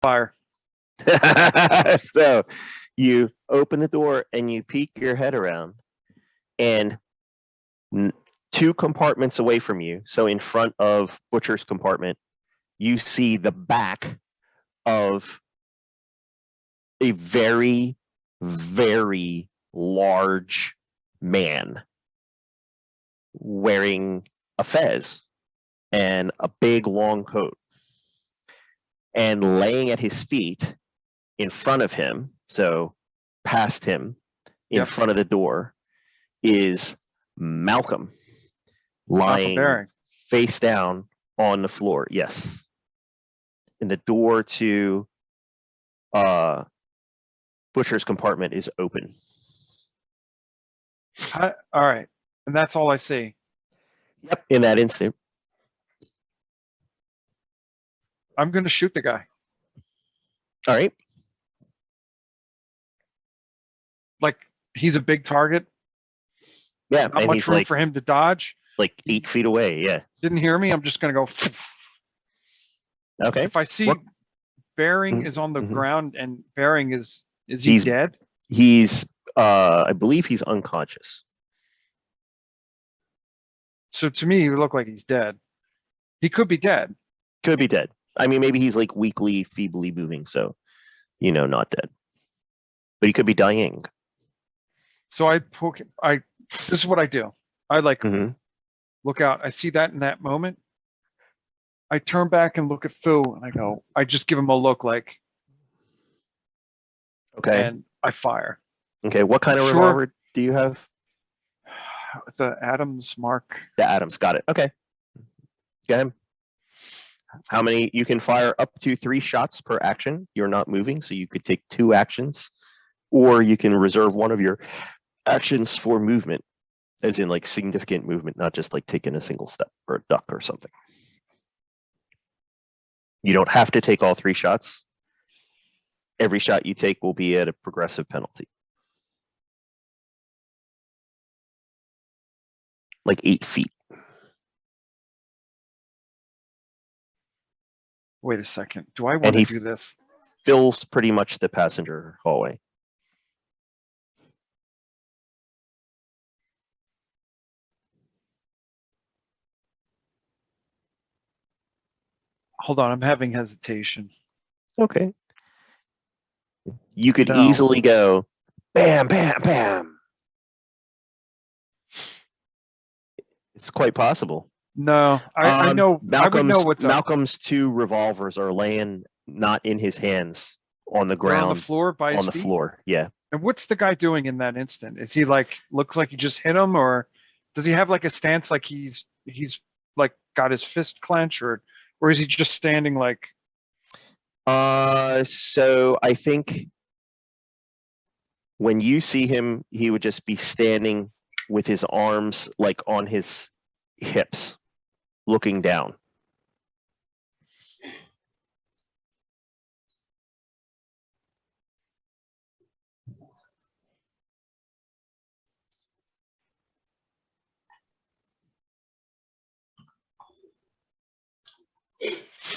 Fire. So you open the door and you peek your head around, and 2 compartments away from you, so in front of Butcher's compartment, you see the back of a very, very large man wearing a fez and a big long coat. And laying at his feet in front of him, so past him, in front of the door, is Malcolm lying face down on the floor. Yes. And the door to Butcher's compartment is open. All right. And that's all I see. Yep. In that instant. I'm going to shoot the guy. All right. Like, he's a big target. Yeah. Not much room for him to dodge. Like 8 feet away. Yeah. Didn't hear me. I'm just going to go. Okay. If I see Bearing is on the ground and Bearing is he dead? He's, I believe he's unconscious. So to me, he would look like he's dead. He could be dead. Could be dead. I mean, maybe he's like weakly, feebly moving, so, not dead. But he could be dying. So this is what I do. I look out. I see that in that moment. I turn back and look at Fu and I just give him a look like. Okay. And I fire. Okay. What kind of revolver do you have? The Adams Mark. The Adams. Got it. Okay. Go ahead. How many? You can fire up to 3 shots per action. You're not moving, so you could take 2 actions, or you can reserve one of your actions for movement, as in like significant movement, not just like taking a single step or a duck or something. You don't have to take all 3 shots. Every shot you take will be at a progressive penalty. Like 8 feet. Wait a second. Do I want to do this? Fills pretty much the passenger hallway. Hold on, I'm having hesitation. Okay. You could easily go bam, bam, bam. It's quite possible. No, I know. I would know what's up. Malcolm's 2 revolvers are laying not in his hands, on the ground. They're on the floor by his feet? On the floor, yeah. And what's the guy doing in that instant? Is he looks like he just hit him, or does he have like a stance like he's like got his fist clenched, or is he just standing like? So I think when you see him, he would just be standing with his arms like on his hips, looking down.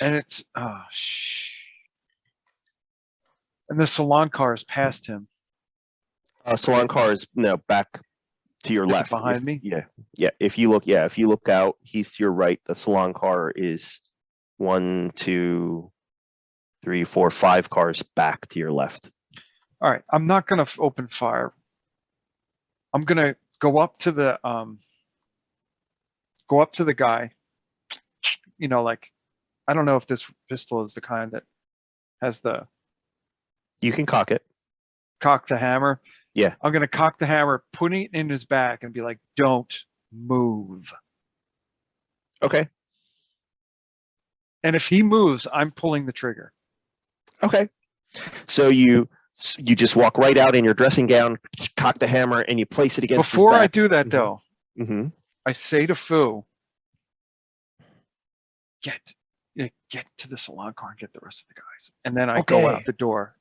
And it's and the salon car is past him. Salon car is back to your left. Behind me? Yeah. If you look out, he's to your right. The salon car is 1, 2, 3, 4, 5 cars back to your left. All right. I'm not gonna open fire. I'm gonna go up to the guy. Like, I don't know if this pistol is the kind that has the. You can cock it. Cock the hammer. Yeah. I'm gonna cock the hammer, put it in his back, and be like, "Don't move." Okay. And if he moves, I'm pulling the trigger. Okay. So you just walk right out in your dressing gown, cock the hammer, and you place it against. Before I do that, though, I say to Fu, get to the salon car and get the rest of the guys, and then I go out the door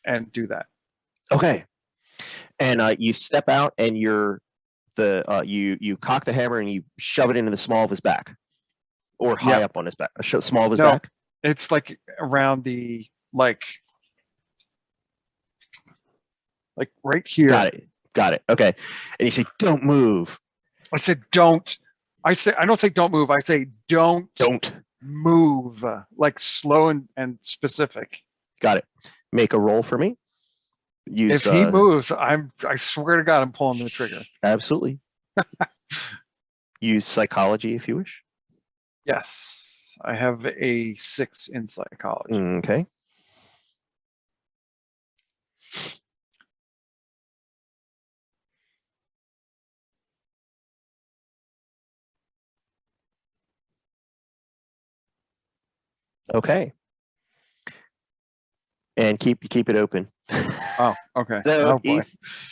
and do that. Okay. And you step out, and you cock the hammer and you shove it into the small of his back, or high up on his back. Small of his back. It's like around the like right here. Got it. Okay. And you say, don't move. I said, don't. I don't say don't move. I say don't move, like slow and specific. Got it. Make a roll for me. If he moves, I swear to God, I'm pulling the trigger. Absolutely. Use psychology if you wish. Yes, I have a 6 in psychology. Okay. Okay. And keep it open. Oh, okay. So, Oh boy.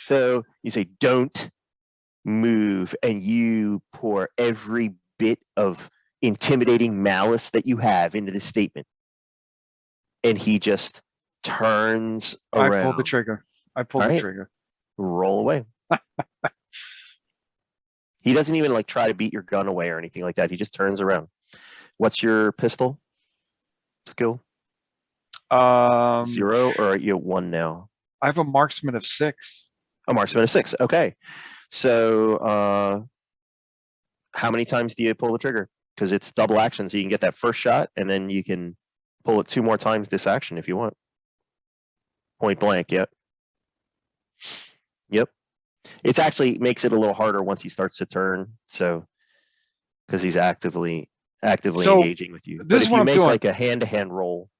So you say, don't move, and you pour every bit of intimidating malice that you have into the statement. And he just turns around. I pulled the trigger. Trigger. Roll away. He doesn't even like try to beat your gun away or anything like that. He just turns around. What's your pistol skill? 0, or are you at 1 now? I have a marksman of 6. A marksman of 6. Okay. So how many times do you pull the trigger? Because it's double action, so you can get that first shot, and then you can pull it 2 more times this action if you want. Point blank, yep. Yep. It actually makes it a little harder once he starts to turn, so because he's actively engaging with you. But if you make like a hand-to-hand roll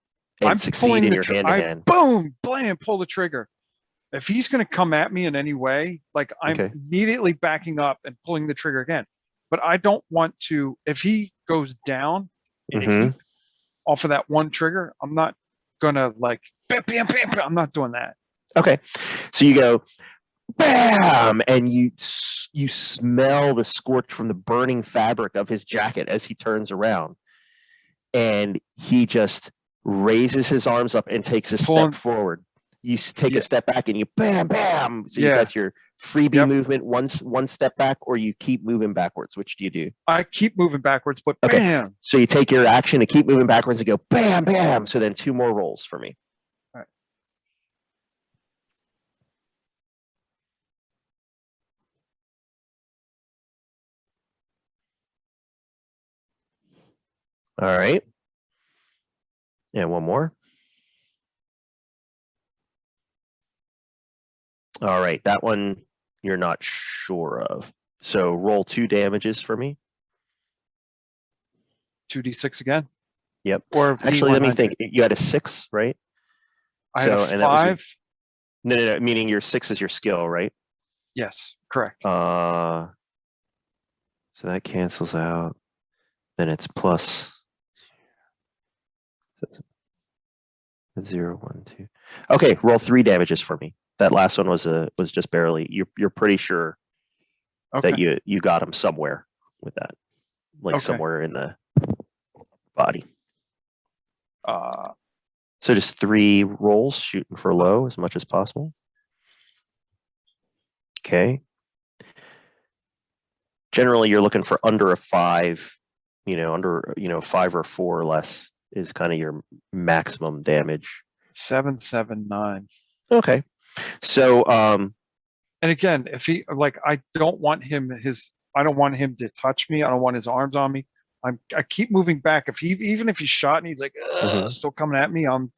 and succeed in your hand-to-hand, boom, blam, pull the trigger. If he's going to come at me in any way, like I'm immediately backing up and pulling the trigger again. But I don't want to. If he goes down in a heap off of that one trigger, I'm not gonna like bam, bam, bam, bam. I'm not doing that. Okay, so you go bam, and you smell the scorch from the burning fabric of his jacket as he turns around, and he just raises his arms up and takes a step forward. You take a step back and you bam, bam. So that's your freebie movement, one step back, or you keep moving backwards. Which do you do? I keep moving backwards, but bam. So you take your action to keep moving backwards and go bam, bam. So then 2 more rolls for me. All right. All right. And 1 more. All right, that one you're not sure of. So roll 2 damages for me. 2d6 again. Yep. Or actually, let me think. You had a 6, right? I had a 5. No. Meaning your 6 is your skill, right? Yes, correct. So that cancels out. Then it's plus 0, 1, 2. Okay, roll 3 damages for me. That last one was just barely. You're pretty sure that you got him somewhere with that, like somewhere in the body. So just 3 rolls, shooting for low as much as possible. Okay. Generally, you're looking for under a 5. Under 5 or 4 or less is kind of your maximum damage. 7, 7, 9. Okay. So, and again, if he I don't want him to touch me. I don't want his arms on me. I keep moving back. Even if he's shot and he's like still coming at me, I'm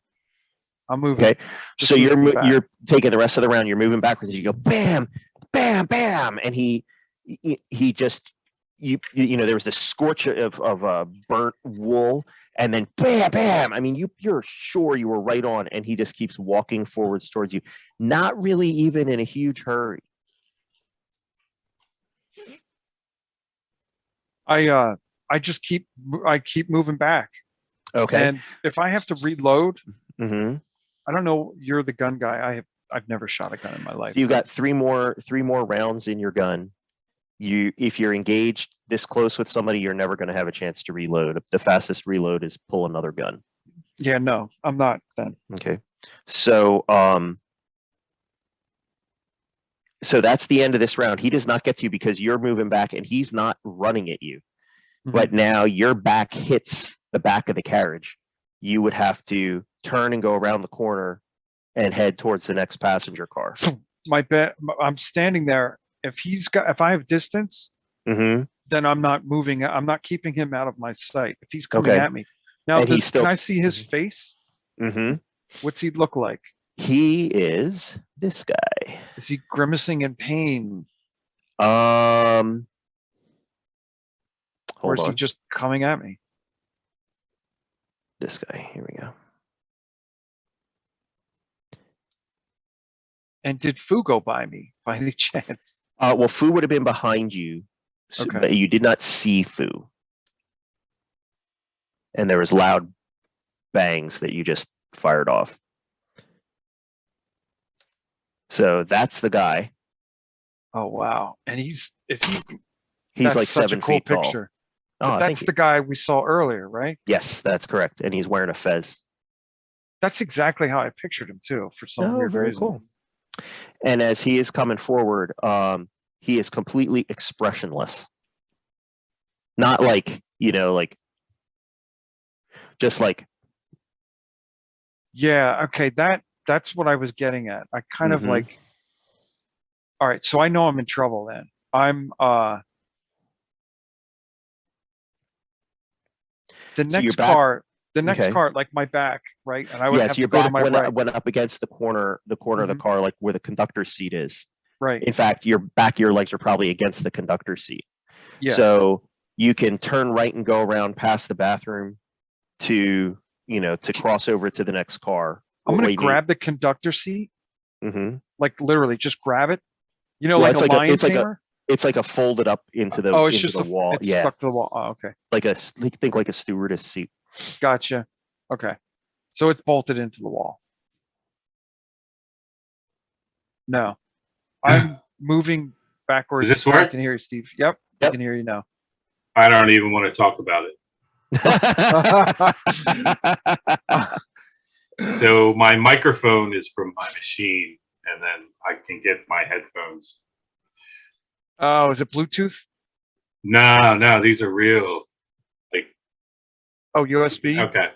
moving. Okay. So you're taking the rest of the round. You're moving backwards. You go bam, bam, bam, and he just there was the scorch of burnt wool. And then bam, bam. I mean, you're sure you were right on, and he just keeps walking forwards towards you, not really even in a huge hurry. I just keep moving back. Okay. And if I have to reload, I don't know. You're the gun guy. I've never shot a gun in my life. You've got 3 more rounds in your gun. If you're engaged this close with somebody, you're never going to have a chance to reload. The fastest reload is pull another gun. Yeah, no, I'm not then. Okay. So that's the end of this round. He does not get to you because you're moving back and he's not running at you. But now your back hits the back of the carriage. You would have to turn and go around the corner and head towards the next passenger car. I'm standing there. If I have distance, Mm-hmm. then I'm not moving. I'm not keeping him out of my sight. If he's coming Okay. at me. Now, And he's still- can I see his face? Mm-hmm. What's he look like? He is this guy. Is he grimacing in pain? Hold Or is he on. just coming at me? This guy. Here we go. And did Fu go by me by any chance? Well, Fu would have been behind you, Okay. but you did not see Fu. And there was loud bangs that you just fired off. So that's the guy. Oh, wow. And he's He's that's like such 7 a cool feet tall. picture. Oh, But I that's think the guy we saw earlier, right? yes, that's correct. And he's wearing a fez. That's exactly how I pictured him too, for some Oh, weird very reason. cool. And as he is coming forward, he is completely expressionless. Not like, like just like Yeah, okay, that's what I was getting at. I kind of Mhm. like, all right, so I know I'm in trouble then. I'm the So you're next back- car, Okay. like my back, right? And I would yes, have to your go to back my right. went up against the corner of the Mhm. car, like where the conductor's seat is. Right. In fact, your back of your legs are probably against the conductor's seat. Yeah. So you can turn right and go around past the bathroom to cross over to the next car. I'm gonna grab the conductor seat, Mm-hmm. like literally just grab it. Well, Like it's a like a- lion it's like a- tamer? It's like a folded up into the Oh, it's into just the wall. it's Yeah, stuck to the wall. Oh, okay. think like a stewardess seat. Gotcha. Okay. So it's bolted into the wall. No. I'm moving backwards. Does this I work? can hear you, Steve. Yep. I Yep. can hear you now. I don't even want to talk about it. So my microphone is from my machine, and then I can get my headphones. Oh, is it Bluetooth? No, these are real. Oh, USB? Okay.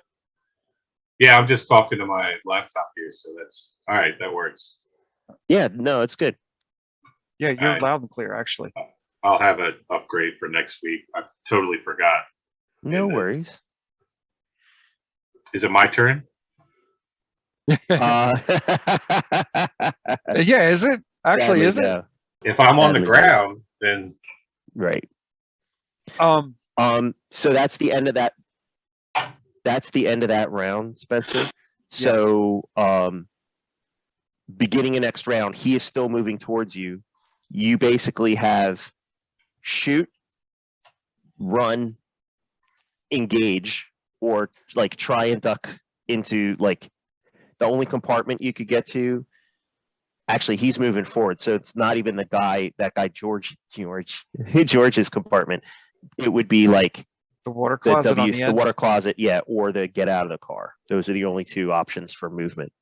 Yeah, I'm just talking to my laptop here, so that's all right. That works. Yeah, no, it's good. Yeah, you're Alright. loud and clear, actually. I'll have an upgrade for next week. I totally forgot. No And, worries. Is it my turn? Uh, Yeah, is it? Actually, sadly, is it? no. If I'm on the Sadly, no. ground, then Right. Um, So that's the end of that. That's the end of that round, Spencer. So, beginning of next round, he is still moving towards you. You basically have shoot, run, engage, or like try and duck into like the only compartment you could get to. Actually, he's moving forward, so it's not even that guy George's compartment. It would be like the water the closet on the the end. water closet, yeah, or the get out of the car. Those are the only two options for movement.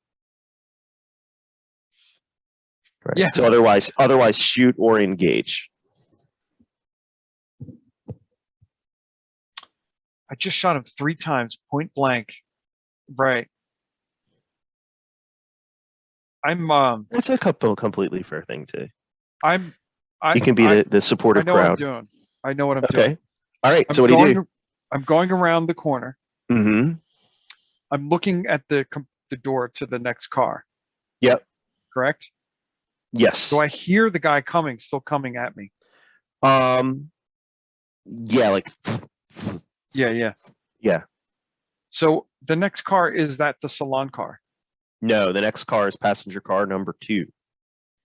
Right. Yeah. So otherwise, shoot or engage. I just shot him 3 times, point blank. Right. That's a completely fair thing too. You can be the I supportive know what I'm crowd. doing. I know what I'm doing. Okay. All right. So what do you do? I'm going around the corner. Mm-hmm. I'm looking at the door to the next car. Yep. Correct? Yes. So I hear the guy still coming at me. Yeah, like Yeah. yeah. So the next car, is that the salon car? No, the next car is passenger car number 2.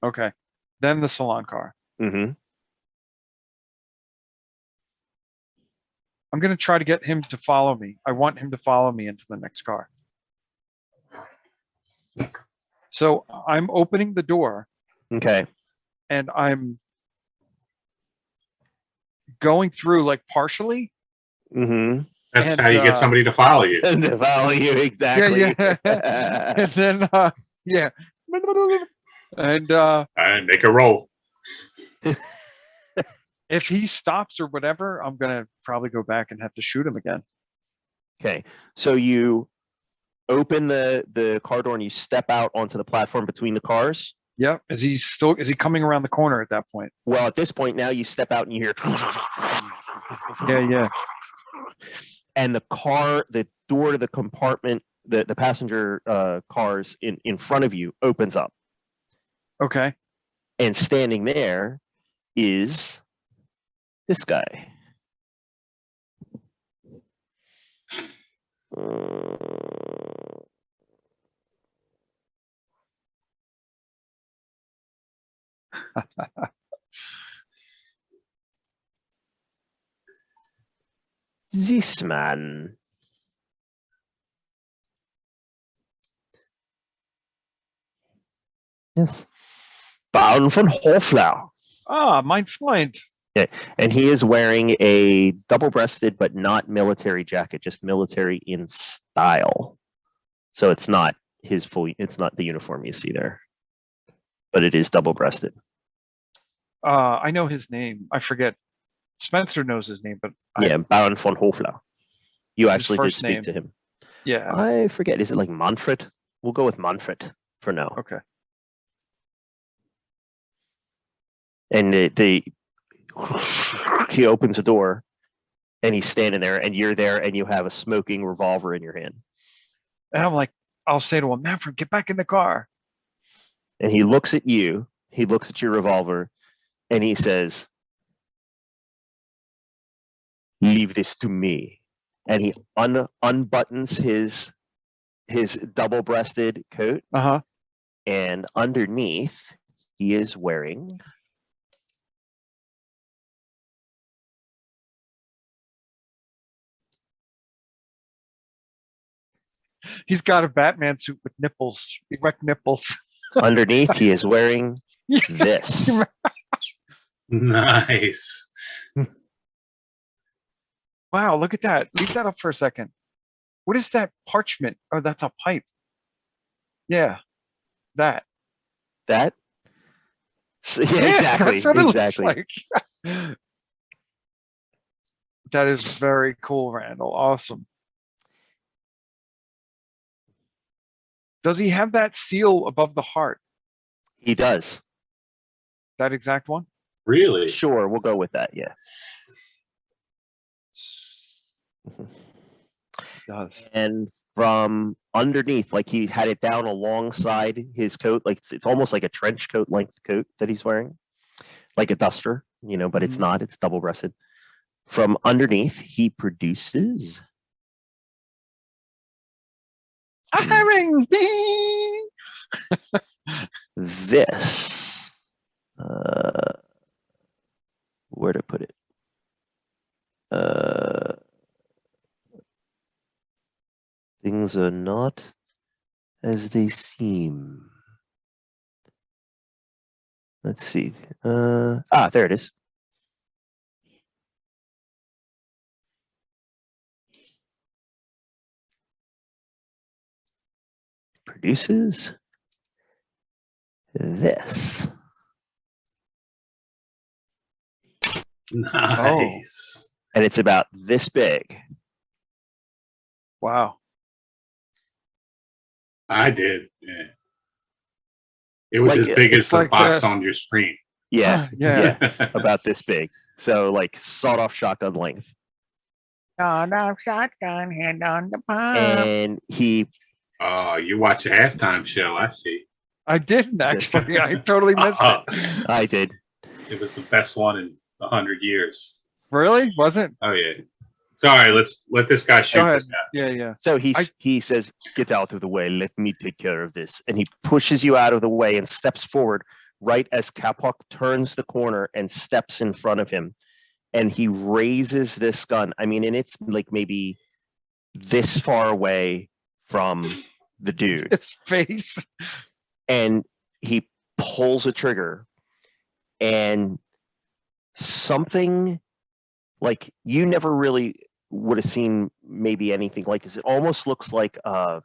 Okay. Then the salon car. Mm-hmm. I'm going to try to get him to follow me. I want him to follow me into the next car. So I'm opening the door Okay. and I'm going through like partially. Mm-hmm. that's And, how you get somebody to follow you. And to follow you exactly. Yeah. And then, yeah. And And make a roll. if he stops or whatever, I'm going to probably go back and have to shoot him again. Okay. So you open the car door and you step out onto the platform between the cars. Yeah. Is he coming around the corner at that point? Well, at this point now you step out and you hear Yeah. and the door to the compartment, the passenger cars in front of you opens up. Okay. And standing there is this guy. This man. Yes. Baron von Hofler. Ah, mein Freund. And he is wearing a double-breasted but not military jacket, just military in style. So it's not it's not the uniform you see there, but it is double-breasted. I know his name. I forget. Spencer knows his name, but Yeah, Baron von Hofler. You actually did first speak name. to him. Yeah. I forget. Is it like Manfred? We'll go with Manfred for now. Okay. And he opens the door and he's standing there and you're there and you have a smoking revolver in your hand. And I'm like, I'll say to him, Manfred, get back in the car. And he looks at you, he looks at your revolver, and he says, leave this to me. And he unbuttons his double-breasted coat, Uh-huh. and underneath he is wearing He's got a Batman suit with nipples, erect nipples. underneath he is wearing this. Nice. Wow, look at that. Leave that up for a second. What is that parchment? Oh, that's a pipe. Yeah, that. That? Yeah, exactly. That's what it Exactly. looks like. That is very cool, Randall. Awesome. Does he have that seal above the heart? He does. That exact one? Really? Sure, we'll go with that. Yeah. It does. And from underneath, like he had it down alongside his coat, like it's almost like a trench coat length coat that he's wearing, like a duster, but it's Mhm. not. It's double-breasted. From underneath, he produces A herring! this. Where to put it? Things are not as they seem. Let's see. There it is. Produces this. Nice. And it's about this big. Wow. I did. Yeah. It was Like, as big as it's the like box this. on your screen. Yeah, Yeah. about this big. So like sawed-off shotgun length. Sawed-off shotgun, hand on the pump. And he Oh, you watch a halftime show. I see. I didn't actually. I totally missed it. I did. It was the best one in 100 years. Really? Wasn't? Oh yeah. Sorry, let's let this guy shoot Go ahead. this guy. Yeah. So he says, "Get out of the way. Let me take care of this." And he pushes you out of the way and steps forward right as Kapok turns the corner and steps in front of him. And he raises this gun. I mean, and it's like maybe this far away from the dude. His face. And he pulls a trigger, and something like you never really would have seen maybe anything like this. It almost looks like a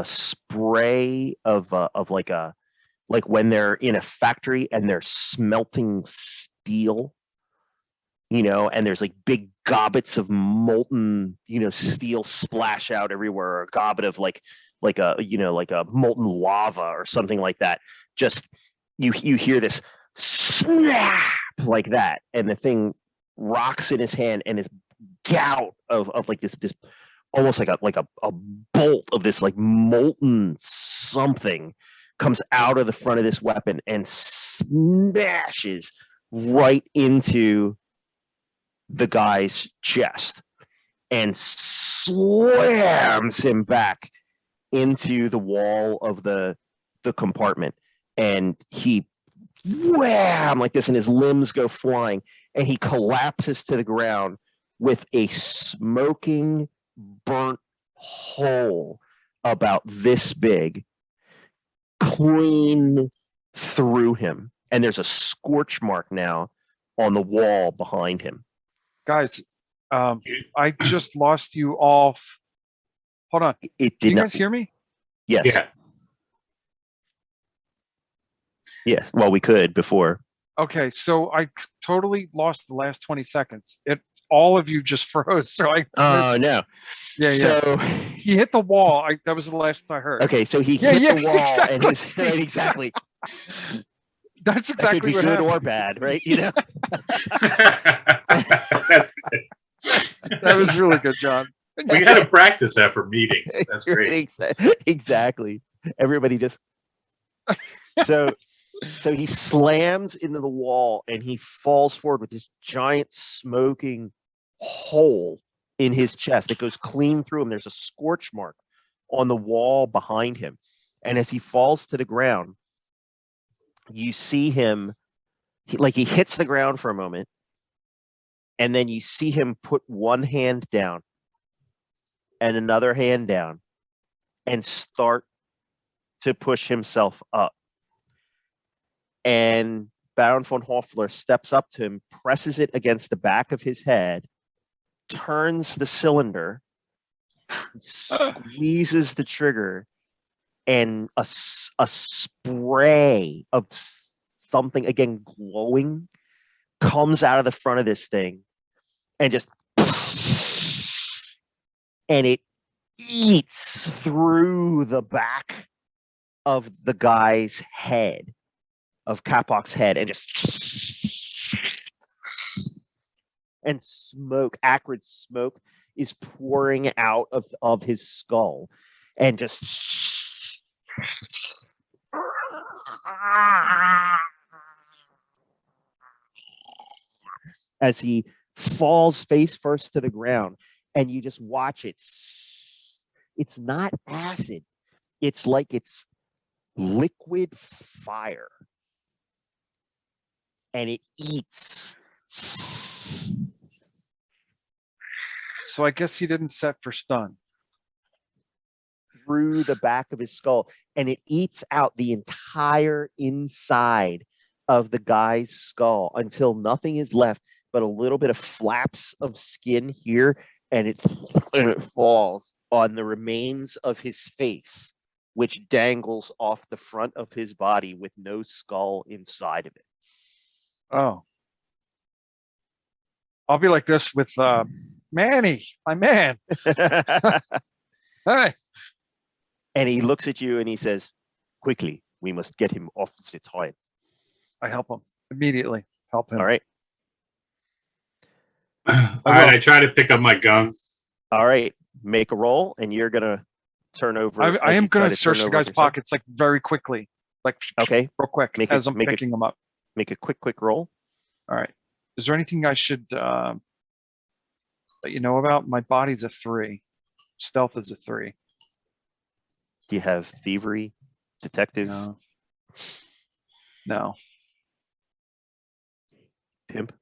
spray of like when they're in a factory and they're smelting steel, and there's like big gobbets of molten, steel splash out everywhere, or a gobbet of like a molten lava or something like that. Just you hear this snap like that, and the thing rocks in his hand, and this gout of like this almost like a bolt of this like molten something comes out of the front of this weapon and smashes right into the guy's chest and slams him back into the wall of the compartment, and he wham like this, and his limbs go flying, and he collapses to the ground with a smoking burnt hole about this big clean through him, and there's a scorch mark now on the wall behind him. Guys, I just lost you all. Hold on. It Can did you not. guys hear me? Yes. Yeah. Yes. Well, we could before. Okay, so I totally lost the last 20 seconds. All of you just froze. So I Oh no. yeah. So He hit the wall. That was the last I heard. okay, so he Yeah, hit yeah, the wall, exactly. and his right, exactly. That's That could exactly be what good happened. or bad, right? That's That was really good, John. we got to practice that for meetings. That's great. Exactly. Everybody just so he slams into the wall, and he falls forward with this giant smoking hole in his chest that goes clean through him. There's a scorch mark on the wall behind him, and as he falls to the ground, you see him he hits the ground for a moment, and then you see him put one hand down and another hand down and start to push himself up. And Baron von Hoffler steps up to him, presses it against the back of his head, turns the cylinder, squeezes the trigger, and a spray of something, again glowing, comes out of the front of this thing, and just and it eats through the back of the guy's head, of Kapok's head, and just and smoke, acrid smoke, is pouring out of his skull, and just as he falls face first to the ground, and you just watch it. It's not acid. It's like it's liquid fire. And it eats. So I guess he didn't set for stun. Through the back of his skull, and it eats out the entire inside of the guy's skull until nothing is left but a little bit of flaps of skin here, and it falls on the remains of his face, which dangles off the front of his body with no skull inside of it. Oh. I'll be like this with Manny, my man. Hey. And he looks at you and he says, "Quickly, we must get him off the time." I help him immediately. Help him. All right. All right, I try to pick up my gun. All right. Make a roll, and you're gonna turn over. I am going to search the guy's yourself. pockets like very quickly, like Okay. real quick, Make as it- I'm make it- picking them up. Make a quick roll. All right. Is there anything I should let you know about? My body's a 3. Stealth is a 3. Do you have thievery, detective, No. No. pimp?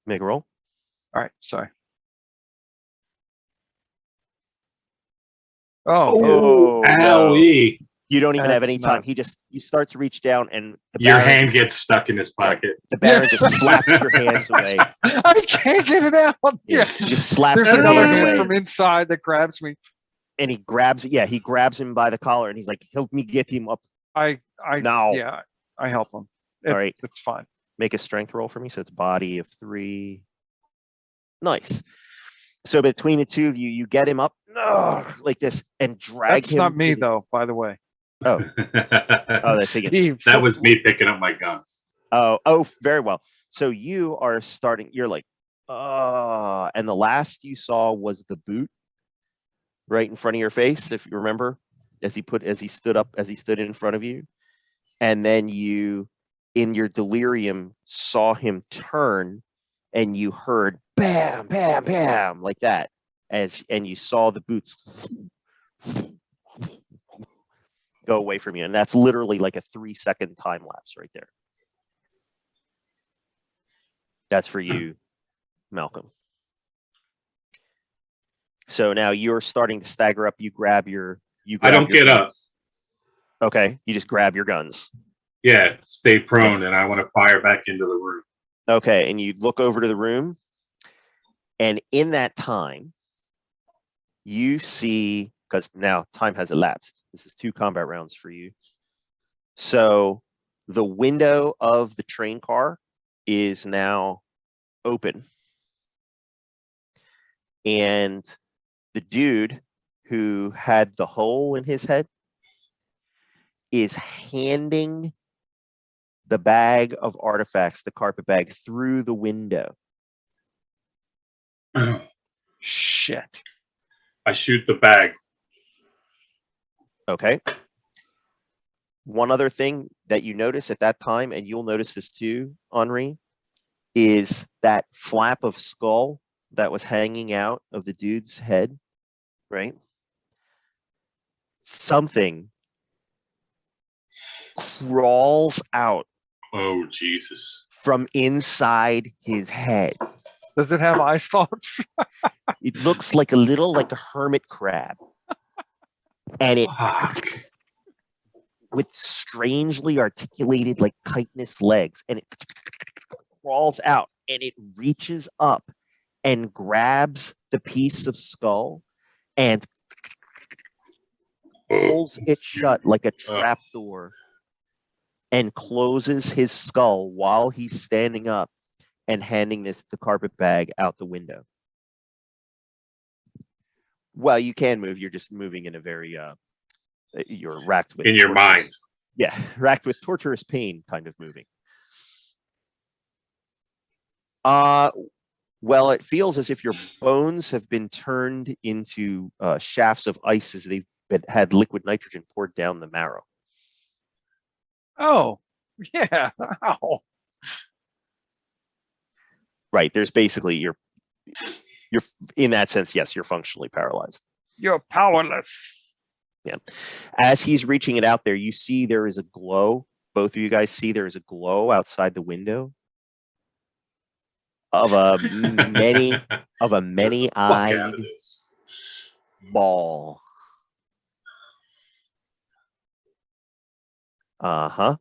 Make a roll. All right. Sorry. Oh, Oh, no. Owie. You don't even have That's any time. not- You start to reach down, and the Your Baron hand just- gets stuck in his pocket. the Baron just slaps your hands away. I can't get it out. Yeah. He just slaps There's your another hands hand away, from inside that grabs me. and he grabs. Yeah, he grabs him by the collar, and he's like, "Help me get him up I now." yeah, I help him. All right. It's fine. Make a strength roll for me. So it's body of 3. Nice. So between the two of you, you get him up like this and drag That's him. not me to the- though, by the way. Oh, that's Higgins. Steve. That was me picking up my guns. Oh, very well. So you are starting. You're like, and the last you saw was the boot right in front of your face, if you remember, as he stood in front of you, and then you, in your delirium, saw him turn, and you heard bam, bam, bam, like that, and you saw the boots go away from you, and that's literally like a 3-second time lapse right there. That's for you, Malcolm. So now you're starting to stagger up. You grab your. I don't your get up. guns. Okay, you just grab your guns. Yeah, stay prone, and I want to fire back into the room. Okay, and you look over to the room, and in that time, you see, because now time has elapsed. This is 2 combat rounds for you. So the window of the train car is now open. And the dude who had the hole in his head is handing the bag of artifacts, the carpet bag, through the window. Shit. I shoot the bag. Okay. One other thing that you notice at that time, and you'll notice this too, Henri, is that flap of skull that was hanging out of the dude's head, right? Something crawls out Oh, Jesus. from inside his head. Does it have eye stalks? It looks like a hermit crab. And it, Fuck. with strangely articulated like chitinous legs, and it crawls out and it reaches up and grabs the piece of skull and pulls it shut like a trap door and closes his skull while he's standing up and handing the carpet bag out the window. Well, you can move. You're just moving in a very you're racked with In your mind. Yeah, racked with torturous pain kind of moving. Well, it feels as if your bones have been turned into shafts of ice as they've had liquid nitrogen poured down the marrow. Oh, yeah. Ow. Right. There's basically you're in that sense, yes, you're functionally paralyzed. You're powerless. Yeah. As he's reaching it out there, you see there is a glow. Both of you guys see there is a glow outside the window of a many-eyed ball. And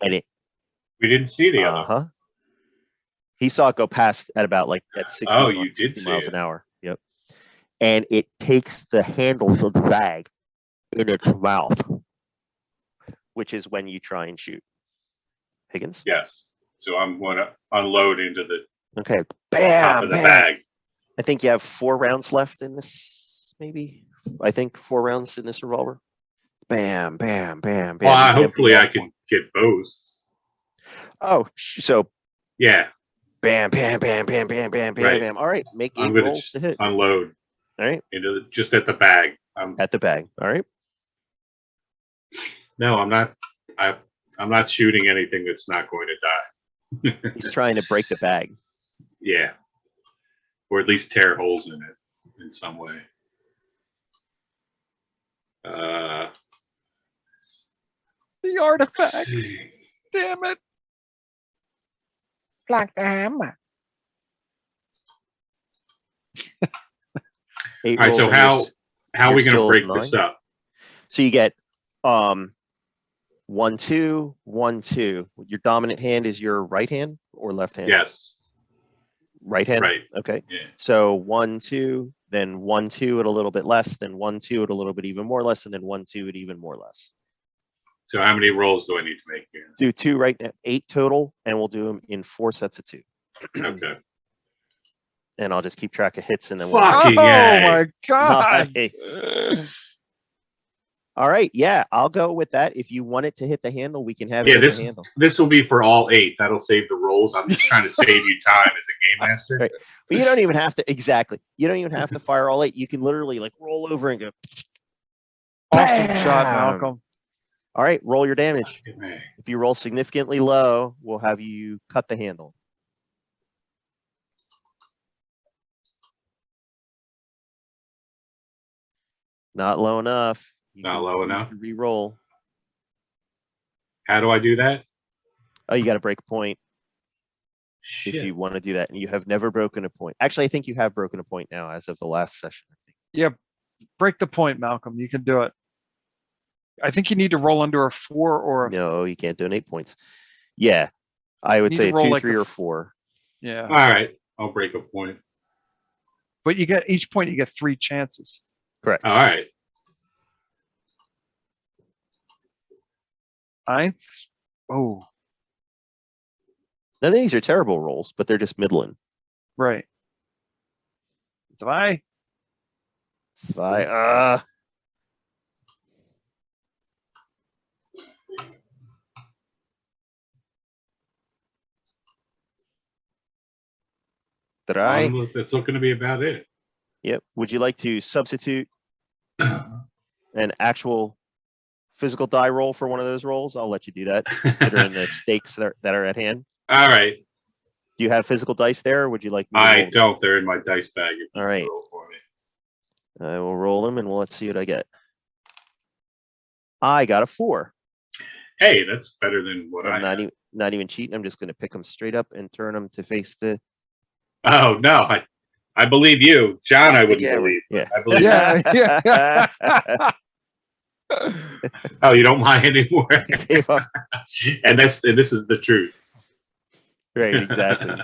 it. We didn't see the other. He saw it go past at about like at 60, Oh, you did 60 see miles it. an hour. Yep. And it takes the handles of the bag in its mouth, which is when you try and shoot. Higgins? Yes. So I'm going to unload into the Okay. top Bam, of the bam. bag. I think you have 4 rounds left in this, maybe. I think 4 rounds in this revolver. Bam, bam, bam, bam. Well, You can hopefully empty I can get both. Oh, so Yeah. bam, bam, bam, bam, bam, bam, bam, Right. bam. All right, make 8 I'm going rolls to to hit. unload All right, into just at the bag. at the bag. All right. No, I'm not. I'm not shooting anything that's not going to die. He's trying to break the bag. Yeah. Or at least tear holes in it in some way. The artifacts. Damn it. Black hammer. 8 All right, rolls so and how are your we going to skill is break this 9. up? So you get 1, 2, 1, 2. Your dominant hand is your right hand or left hand? Yes. Right hand? Right. Okay. Yeah. So 1, 2, then 1, 2 at a little bit less, then 1, 2 at a little bit even more less, and then 1, 2 at even more less. So how many rolls do I need to make here? Do 2 right now, 8 total, and we'll do them in 4 sets of 2. Okay. And I'll just keep track of hits and then Fucking Oh yay. my god. Nice. All right, yeah, I'll go with that. If you want it to hit the handle, we can have it Yeah, hit the handle. this will be for all 8. That'll save the rolls. I'm just trying to save you time as a game master. Right. But you don't even have to You don't even have to fire all 8. You can literally like roll over and go. Awesome shot, Bam! Malcolm. All right, roll your damage. Man. If you roll significantly low, we'll have you cut the handle. Not low enough. You Not can low choose enough? to re-roll. How do I do that? Oh, you got to break a point Shit. if you want to do that. And you have never broken a point. Actually, I think you have broken a point now as of the last session. I think. Yeah, break the point, Malcolm. You can do it. I think you need to roll under a 4 or a, No, you can't donate points. Yeah, I would Need say to a roll 2, like 3, a or f- 4. yeah. All right. I'll break a point. But you get each point, you get 3 chances. Correct. All right. Eins. Oh, None of these are terrible rolls, but they're just middling. right. Zwei. Zwei. Drei. That's looking to be about it. Yep. Would you like to substitute an actual physical die roll for one of those rolls? I'll let you do that, considering the stakes that are at hand. All right. Do you have physical dice there, or would you like me to I roll them? don't. They're in my dice bag. If you All right. roll for me. I will roll them, and let's see what I get. I got a 4. Hey, that's better than what I I'm had. not even cheating. I'm just going to pick them straight up and turn them to face the. Oh, no. I believe you. John, I wouldn't camera. believe. Yeah. I believe Yeah, yeah. Oh, you don't lie anymore. If I'm- and this is the truth. right, exactly. All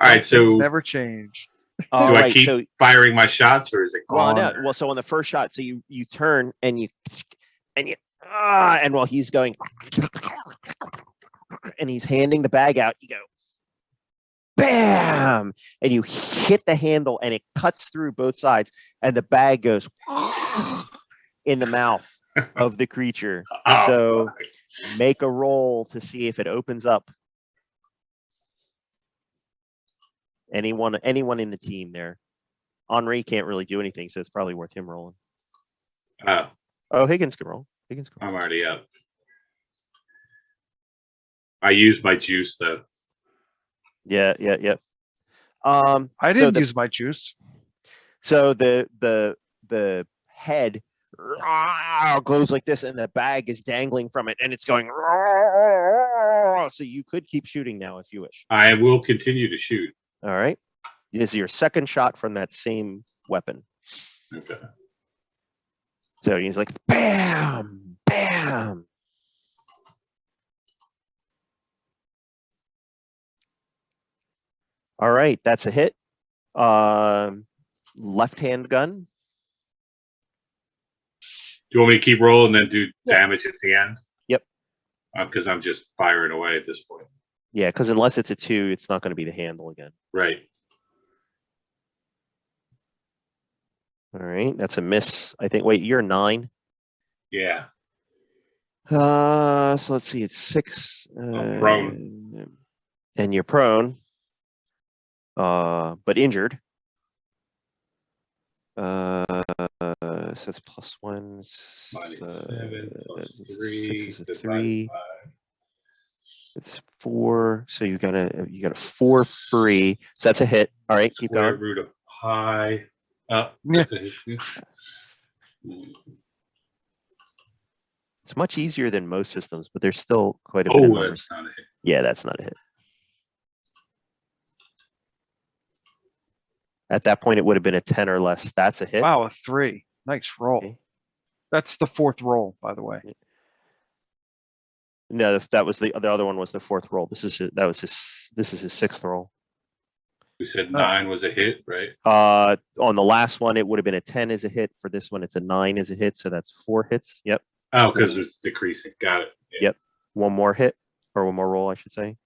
right, Some things so never change. All do I right, keep so firing my shots, or is it well, gone? no, well, so on the first shot, so you turn and you and while he's going and he's handing the bag out, you go bam, and you hit the handle and it cuts through both sides, and the bag goes in the mouth of the creature. Oh, So fuck. make a roll to see if it opens up. Anyone in the team there. Henri can't really do anything, so it's probably worth him rolling. Oh, Higgins can roll. I'm already up. I used my juice though. Yeah. I so didn't the- use my juice. So the head goes like this, and the bag is dangling from it, and it's going. So you could keep shooting now if you wish. I will continue to shoot. All right. This is your second shot from that same weapon. Okay. So he's like, bam, bam. All right, that's a hit. Left-hand gun. Do you want me to keep rolling and then do Yeah. damage at the end? Yep. Because I'm just firing away at this point. Yeah, because unless it's a 2, it's not going to be the handle again. Right. All right, that's a miss. I think. Wait, you're a 9. Yeah. So let's see. It's 6. I'm prone. And you're prone. But injured. So it's +1. -7 plus 6 3. is a divided 3. by- It's 4. So you got a 4 free. So that's a hit. All right, keep Square going. root of pi. Yeah. That's a hit too. It's much easier than most systems, but there's still quite a bit of Oh, numbers. that's not a hit. Yeah, that's not a hit. At that point, it would have been a 10 or less. That's a hit. Wow, a 3. Nice roll. Okay. That's the 4th roll, by the way. No, that was the other one was the 4th roll. This is his 6th roll. We said 9 was a hit, right? On the last one, it would have been a 10 as a hit. For this one, it's a 9 as a hit. So that's 4 hits. Yep. Oh, because it's decreasing. Got it. Yeah. Yep. One more hit, or one more roll, I should say.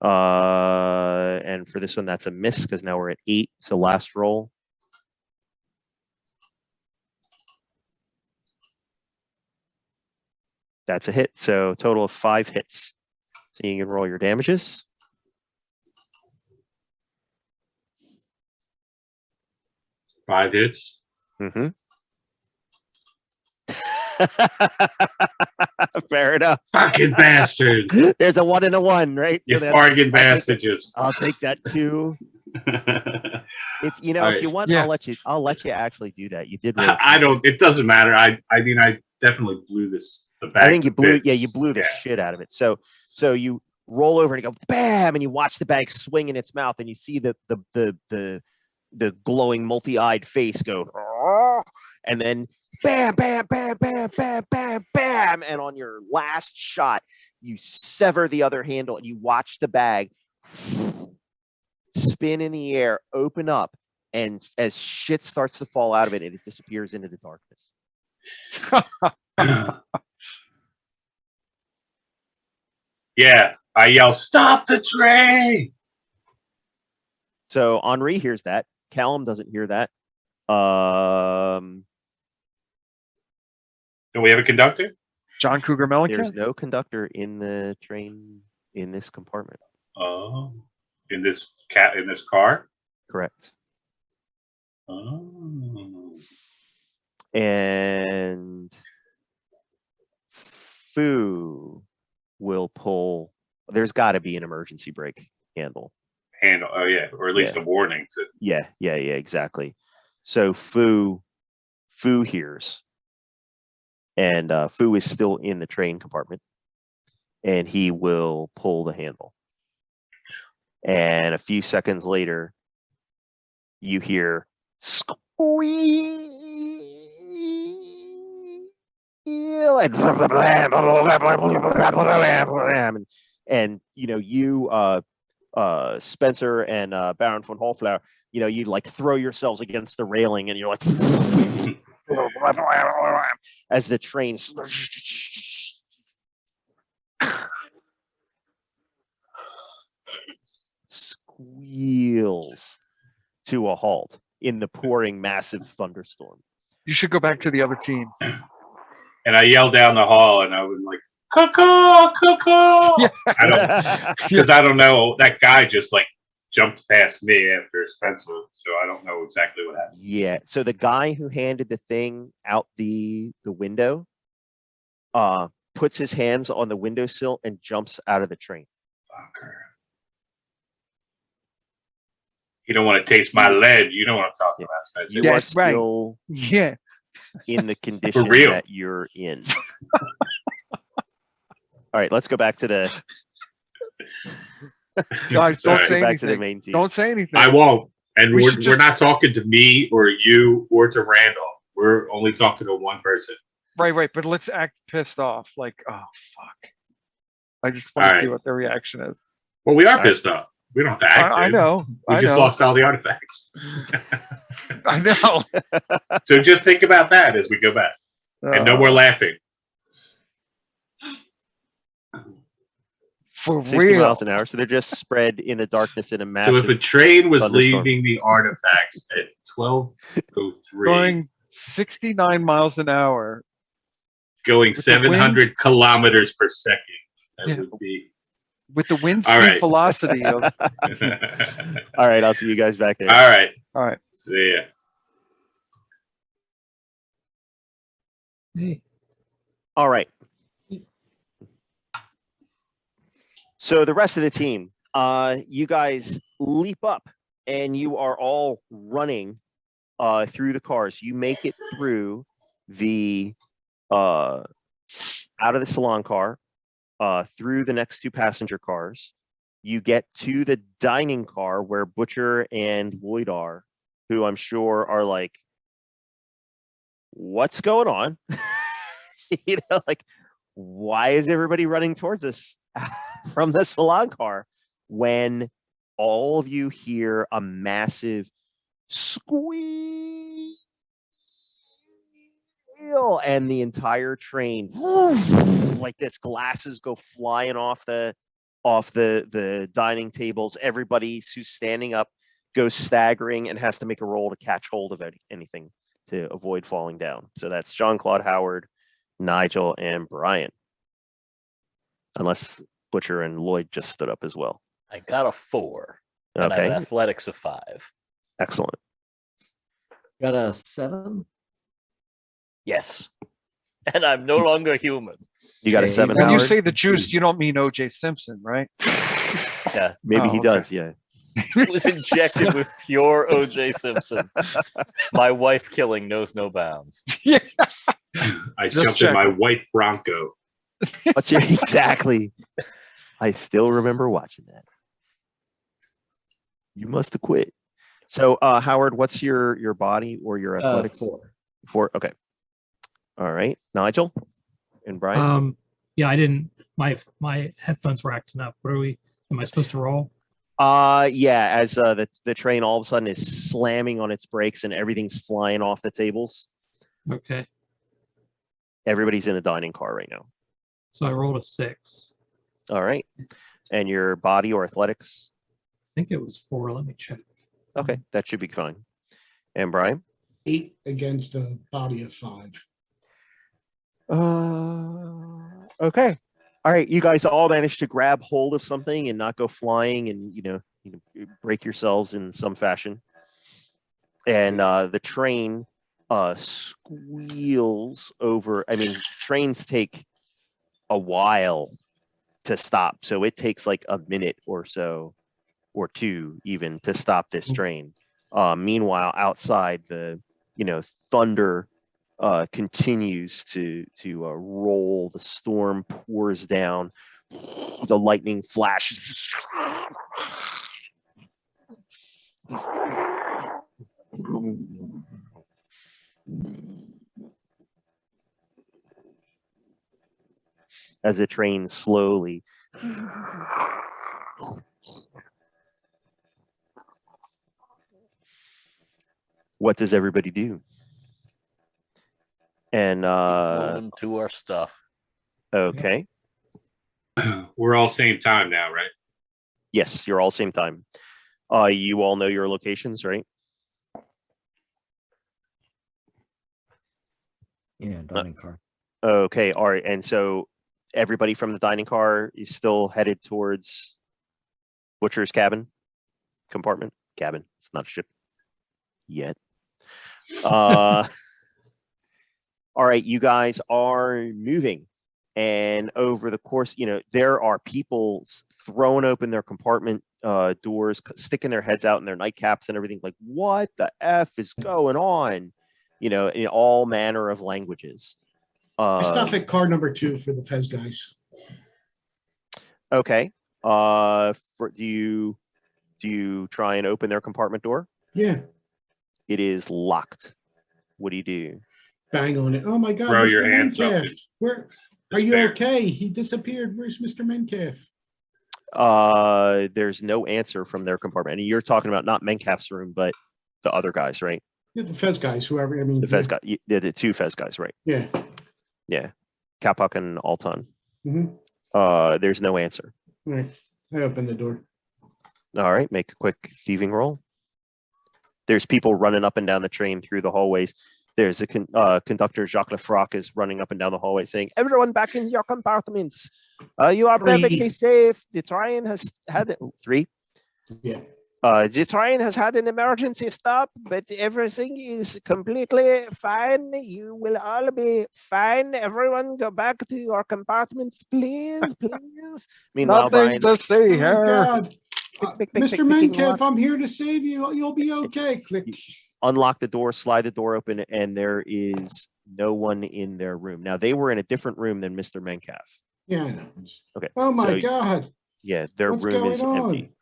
And for this one, that's a miss because now we're at 8. So last roll. That's a hit. So total of 5 hits. So you can roll your damages. Five hits. Mm-hmm. Fair enough. Fucking bastard. There's a 1 and a 1, right? You that's- bargain bastards. I'll take that too. If you know, All if right. you want, Yeah. I'll let you actually do that. You did. Roll I don't. It doesn't matter. I mean, I definitely blew the bag. I think you to blew. bits. Yeah, you blew the Yeah. shit out of it. So you roll over and you go bam, and you watch the bag swing in its mouth, and you see the glowing multi-eyed face go, and then bam, bam, bam, bam, bam, bam, bam, and on your last shot, you sever the other handle, and you watch the bag spin in the air, open up, and as shit starts to fall out of it, it disappears into the darkness. Yeah, I yell, "Stop the train!" So Henri hears that. Callum doesn't hear that. Do we have a conductor? John Cougar There's Mellencamp? no conductor in the train in this compartment. Oh, in this car. Correct. Oh, And Fu will pull. There's got to be an emergency brake handle. handle. Oh yeah, or at least Yeah. a warning. Yeah, exactly. So Fu hears, and Fu is still in the train compartment, and he will pull the handle. And a few seconds later, you hear squeal and you know you Spencer and Baron von Hallflower, you know, you like throw yourselves against the railing and you're like as the train squeals to a halt in the pouring massive thunderstorm. You should go back to the other team. And I yelled down the hall, and I was like, "Cuckoo, cuckoo!" Yeah. I don't, because I don't know. That guy just like jumped past me after Spencer, so I don't know exactly what happened. Yeah. So the guy who handed the thing out the window, puts his hands on the windowsill and jumps out of the train. Fucker. You don't want to taste my lead. You know what I'm talking about, Spencer. You Yeah, are right. still Yeah. in the condition real. that you're in. All right, let's go back to the Guys, Sorry. don't say back to the anything. main team. Don't say anything. I won't. And We we're should just- not talking to me or you or to Randall. We're only talking to one person. Right. But let's act pissed off. Like, oh, fuck. I just want to see Alright. what their reaction is. Well, we are Alright. pissed off. We don't have to act. I it. know. We I just know. lost all the artifacts. I know. So just think about that as we go back. And no more laughing. For 60 real. miles an hour. So they're just spread in the darkness in a So massive. if a train was thunderstorm. leaving the artifacts at 12:03, Going 69 miles an hour. going with the 700 kilometers per second, that Yeah. would be. With the wind All speed right. velocity of. All right, I'll see you guys back there. All right. All right. See ya. All right. So the rest of the team, you guys leap up and you are all running through the cars. You make it through the out of the salon car, through the next 2 passenger cars. You get to the dining car where Butcher and Lloyd are, who I'm sure are like, what's going on? You know, like, why is everybody running towards us from the salon car when all of you hear a massive squeal, and the entire train, like this, glasses go flying off the dining tables. Everybody who's standing up goes staggering and has to make a roll to catch hold of anything to avoid falling down. So that's Jean-Claude, Howard, Nigel, and Brian. Unless Butcher and Lloyd just stood up as well. I got a 4. And I Okay, have athletics of 5. excellent. Got a 7. Yes. And I'm no longer human. You got a Okay, 7, When you Howard? say the juice, you don't mean O.J. Simpson, right? Yeah. Maybe Oh, he okay. does, yeah. It was injected with pure O.J. Simpson. My wife killing knows no bounds. Yeah. I Just jumped in my checking. white Bronco. What's your exactly? I still remember watching that. You must have quit. So, Howard, what's your body or your athletics? 4. 4. Okay. All right, Nigel and Brian. Yeah, I didn't. My headphones were acting up. Am I supposed to roll? Yeah. As the train all of a sudden is slamming on its brakes and everything's flying off the tables. Okay, Everybody's in a dining car right now. so I rolled a 6. All right, and your body or athletics. I think it was 4. Let me check. Okay, that should be fine. And Brian. 8 against a body of 5. Okay. All right, you guys all managed to grab hold of something and not go flying and break yourselves in some fashion. And the train squeals over. I mean, trains take a while to stop, so it takes like a minute or so, or 2 even, to stop this train. Meanwhile, outside, the thunder continues to roll. The storm pours down. The lightning flashes. As the train slowly what does everybody do? And Moving to our stuff. okay. We're all same time now, right? Yes, you're all same time. You all know your locations, right? Yeah, dining car. Okay, all right. And so everybody from the dining car is still headed towards Butcher's cabin, compartment, cabin. It's not a ship yet. All right, you guys are moving. And over the course, there are people throwing open their compartment doors, sticking their heads out in their nightcaps and everything, like, what the F is going on? In all manner of languages. I stop at car number 2 for the Fez guys. Okay. Do you try and open their compartment door? Yeah, It is locked. What do you do? bang on it. Oh my God, Throw Mr. your hands up Metcalf. in Where are you? despair. Okay, he disappeared. Where's Mr. Metcalf? There's no answer from their compartment. And you're talking about not Mencalf's room, but the other guys, right? Yeah, the Fez guys, whoever. I mean, The Fez guy, the 2 Fez guys, right? Yeah. Yeah. Kapak and Alton. Mhm. There's no answer. All right, I open the door. All right, make a quick thieving roll. There's people running up and down the train through the hallways. There's a conductor, Jacques Lefroc, is running up and down the hallway saying, "Everyone back in your compartments. You are 3. perfectly safe. The train has had 3. Yeah. The train has had an emergency stop, but everything is completely fine. You will all be fine. Everyone go back to your compartments, please, please." Meanwhile, Nothing Brian, to see Oh my here. God. Pick, pick, Mr. pick, picking Metcalf, lock. I'm here to save you. You'll be okay. Click. Unlock the door, slide the door open, and there is no one in their room. Now, they were in a different room than Mr. Mencalf. Yeah, I know. Okay. Oh my so, God. Yeah, their What's room is going empty.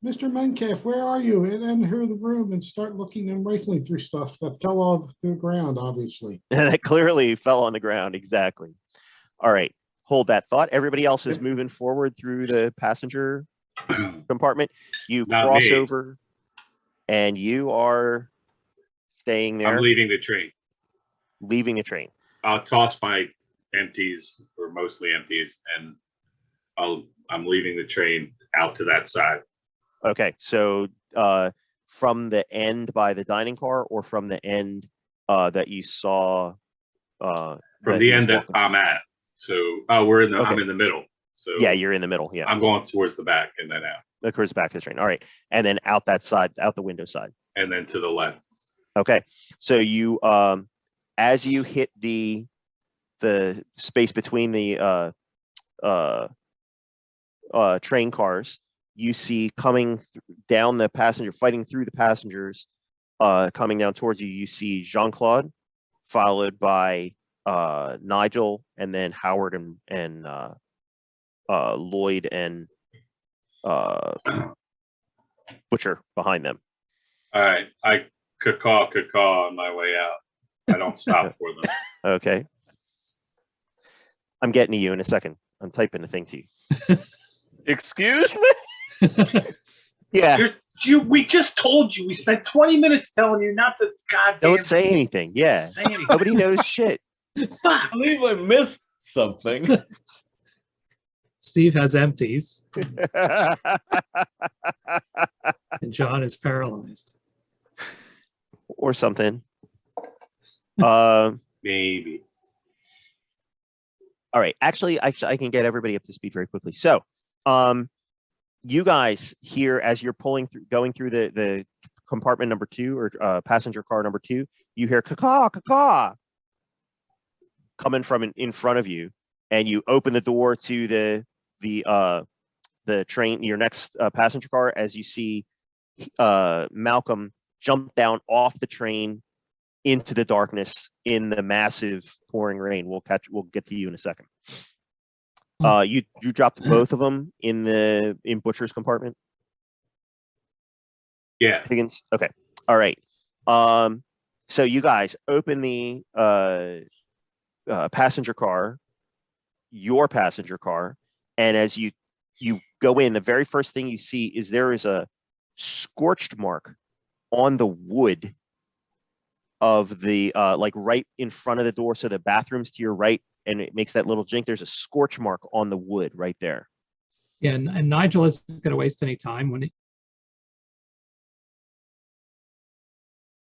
on? Mr. Metcalf, where are you? And enter the room and start looking and rifling through stuff that fell off the ground, obviously. That clearly fell on the ground. Exactly. All right. Hold that thought. Everybody else is Yep. moving forward through the passenger compartment. You Not cross me. over, and you are staying there, I'm leaving the train. leaving the train. I'll toss my empties or mostly empties, and I'm leaving the train out to that side. Okay, so from the end by the dining car, or from the end that you saw From that the he was end that walking I'm at. So I'm Okay. in the middle. So Yeah, you're in the middle. Yeah, I'm going towards the back and then out. towards the back of the train. All right, and then out that side, out the window side. And then to the left. Okay, so you as you hit the space between the train cars, you see coming down the passenger, fighting through the passengers, coming down towards you. You see Jean-Claude, followed by Nigel, and then Howard and Lloyd and Butcher behind them. All right. I could call on my way out. I don't stop for them. Okay. I'm getting to you in a second. I'm typing the thing to you. Excuse me? Yeah, We just told you. We spent 20 minutes telling you not to goddamn. don't say anything. Yeah, say anything. nobody knows shit. I believe I missed something. Steve has empties and John is paralyzed. Or something. Maybe. All right. Actually, I can get everybody up to speed very quickly. So, you guys here, as you're going through the compartment number 2, or passenger car number 2, you hear caw caw coming from in front of you, and you open the door to the train, your next passenger car, as you see Malcolm jump down off the train into the darkness in the massive pouring rain. We'll get to you in a second. You dropped both of them in Butcher's compartment? Yeah. Higgins? Okay. All right. So you guys open the passenger car, your passenger car, and as you go in, the very first thing you see is there is a scorched mark on the wood of the like right in front of the door. So the bathroom's to your right, and it makes that little jink. There's a scorch mark on the wood right there. Yeah, and Nigel isn't going to waste any time when